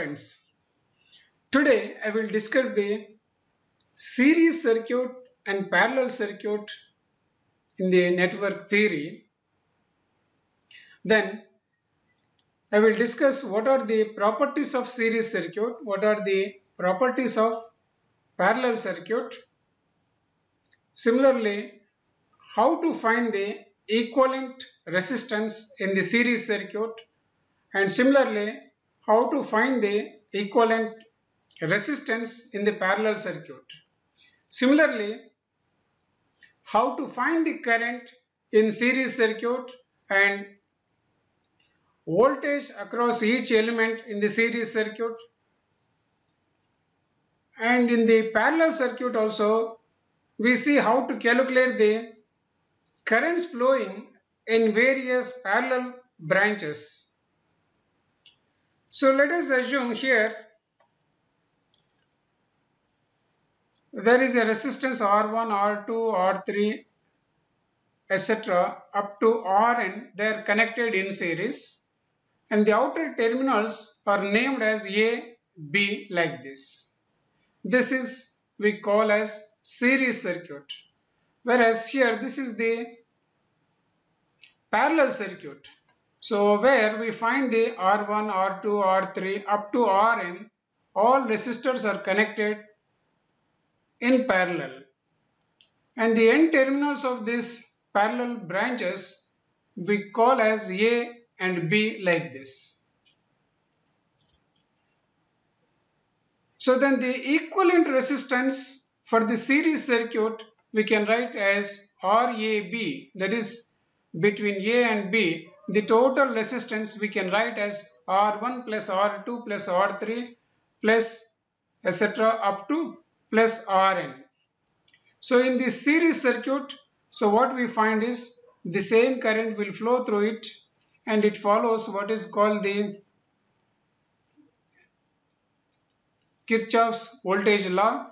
friends, today I will discuss the series circuit and parallel circuit in the network theory. Then I will discuss what are the properties of series circuit, what are the properties of parallel circuit. Similarly, how to find the equivalent resistance in the series circuit, and similarly how to find the equivalent resistance in the parallel circuit. Similarly, how to find the current in series circuit and voltage across each element in the series circuit. And in the parallel circuit also, we see how to calculate the currents flowing in various parallel branches. So let us assume here there is a resistance R1, R2, R3, etc. up to Rn. They are connected in series, and the outer terminals are named as A, B like this. This is we call as series circuit, whereas here this is the parallel circuit. So where we find the R1, R2, R3 up to Rn, all resistors are connected in parallel, and the end terminals of these parallel branches we call as A and B like this. So then the equivalent resistance for the series circuit we can write as RAB, that is between A and B. The total resistance we can write as R1 plus R2 plus R3 plus etc. up to plus Rn. So in this series circuit, so what we find is the same current will flow through it, and it follows what is called the Kirchhoff's voltage law.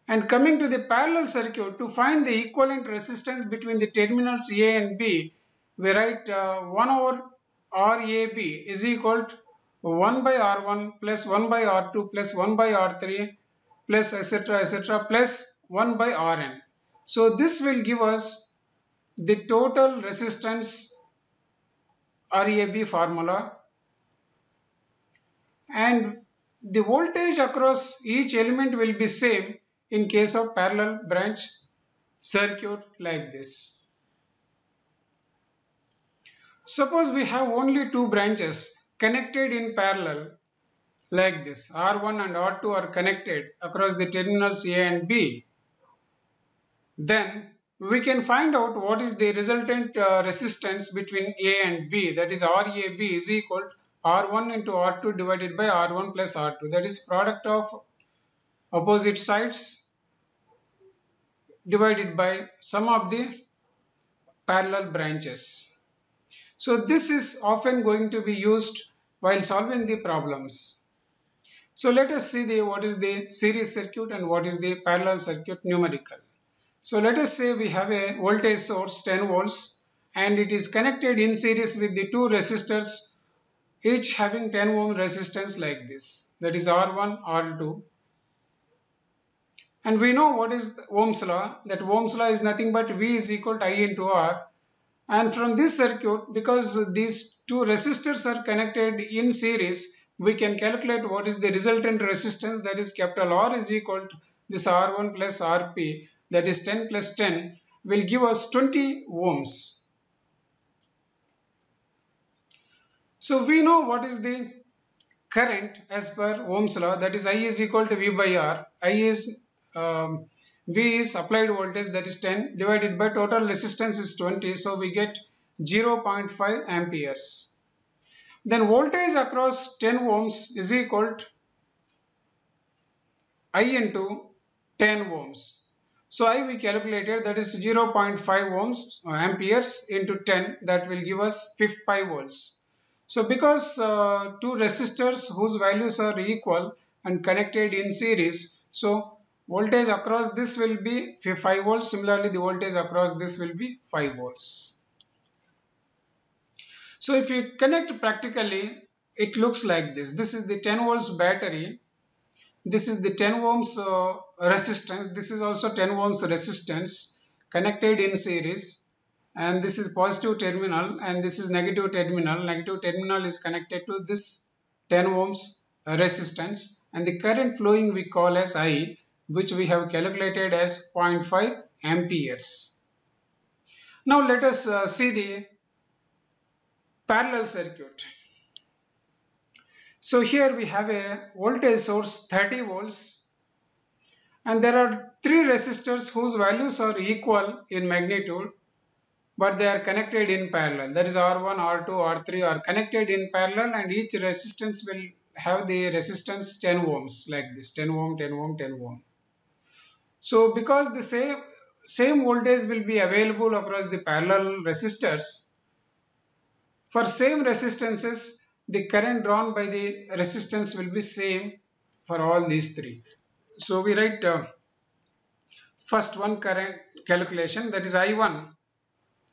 And coming to the parallel circuit, to find the equivalent resistance between the terminals A and B, we write 1 over RAB is equal to 1 by R1 plus 1 by R2 plus 1 by R3 plus etc. plus 1 by Rn. So this will give us the total resistance RAB formula, and the voltage across each element will be same in case of parallel branch circuit like this. Suppose we have only two branches connected in parallel like this. R1 and R2 are connected across the terminals A and B. Then we can find out what is the resultant resistance between A and B, that is RAB is equal to R1 into R2 divided by R1 plus R2, that is product of opposite sides divided by sum of the parallel branches. So this is often going to be used while solving the problems. So let us see what is the series circuit and what is the parallel circuit numerical. So let us say we have a voltage source 10 volts and it is connected in series with the two resistors, each having 10 ohm resistance like this, that is R1, R2. And we know what is Ohm's law, that Ohm's law is nothing but V is equal to I into R. And from this circuit, because these two resistors are connected in series, we can calculate what is the resultant resistance, that is capital R is equal to this R1 plus Rp, that is 10 plus 10 will give us 20 ohms. So we know what is the current as per Ohm's law, that is I is equal to V by R. I is V is applied voltage, that is 10 divided by total resistance is 20, so we get 0.5 amperes. Then voltage across 10 ohms is equal to I into 10 ohms. So I we calculated, that is 0.5 ohms amperes into 10, that will give us 5 volts. So because two resistors whose values are equal and connected in series, so voltage across this will be 5 volts. Similarly, the voltage across this will be 5 volts. So if you connect practically, it looks like this. This is the 10 volts battery. This is the 10 ohms resistance. This is also 10 ohms resistance connected in series. And this is positive terminal and this is negative terminal. Negative terminal is connected to this 10 ohms resistance. And the current flowing we call as I, which we have calculated as 0.5 amperes. Now let us see the parallel circuit. So here we have a voltage source 30 volts and there are three resistors whose values are equal in magnitude, but they are connected in parallel. That is R1, R2, R3 are connected in parallel and each resistance will have the resistance 10 ohms like this, 10 ohm, 10 ohm, 10 ohm. So because the same voltage will be available across the parallel resistors, for same resistances, the current drawn by the resistance will be same for all these three. So we write first one current calculation, that is I1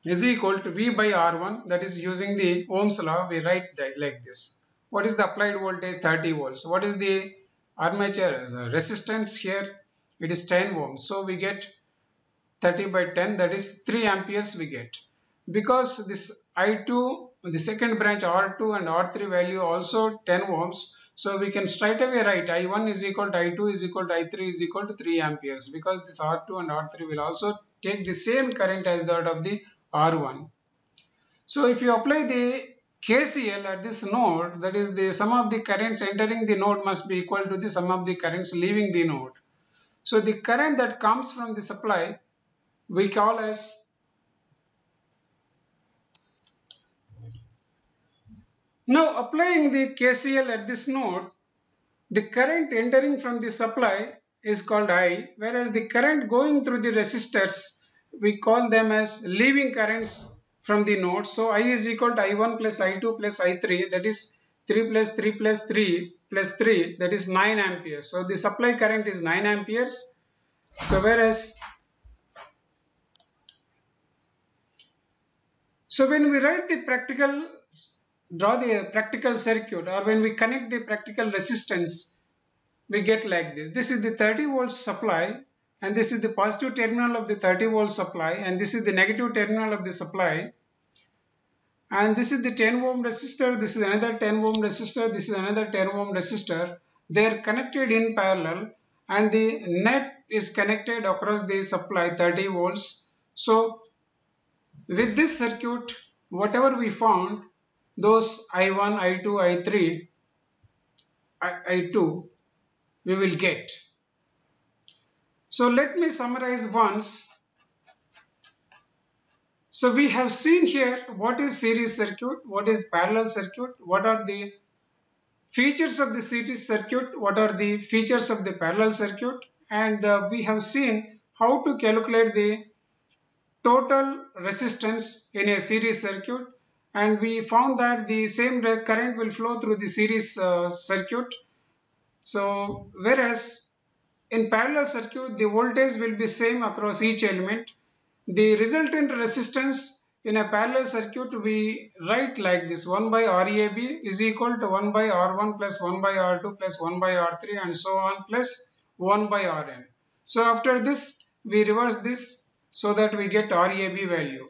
is equal to V by R1, that is using the Ohm's law. We write that like this. What is the applied voltage? 30 volts. What is the armature resistance here? It is 10 ohms. So we get 30 by 10, that is 3 amperes we get. Because this I2, the second branch R2 and R3 value also 10 ohms. So we can straight away write I1 is equal to I2 is equal to I3 is equal to 3 amperes. Because this R2 and R3 will also take the same current as that of the R1. So if you apply the KCL at this node, that is the sum of the currents entering the node must be equal to the sum of the currents leaving the node. So the current that comes from the supply we call as now applying the KCL at this node, the current entering from the supply is called I, whereas the current going through the resistors, we call them as leaving currents from the node. So I is equal to I1 plus I2 plus I3, that is 3 plus 3 plus 3 plus 3, that is 9 amperes. So the supply current is 9 amperes. So whereas, so when we write the practical, draw the practical circuit, or when we connect the practical resistance, we get like this. This is the 30 volts supply and this is the positive terminal of the 30 volt supply and this is the negative terminal of the supply. And this is the 10 ohm resistor, this is another 10 ohm resistor, this is another 10 ohm resistor. They are connected in parallel and the net is connected across the supply 30 volts. So with this circuit, whatever we found, those I1, I2, I3, I2, we will get. So let me summarize once. So we have seen here what is series circuit, what is parallel circuit, what are the features of the series circuit, what are the features of the parallel circuit, and we have seen how to calculate the total resistance in a series circuit, and we found that the same current will flow through the series circuit. So whereas in parallel circuit the voltage will be same across each element. The resultant resistance in a parallel circuit we write like this: 1 by RAB is equal to 1 by R1 plus 1 by R2 plus 1 by R3 and so on plus 1 by Rn. So after this we reverse this so that we get RAB value.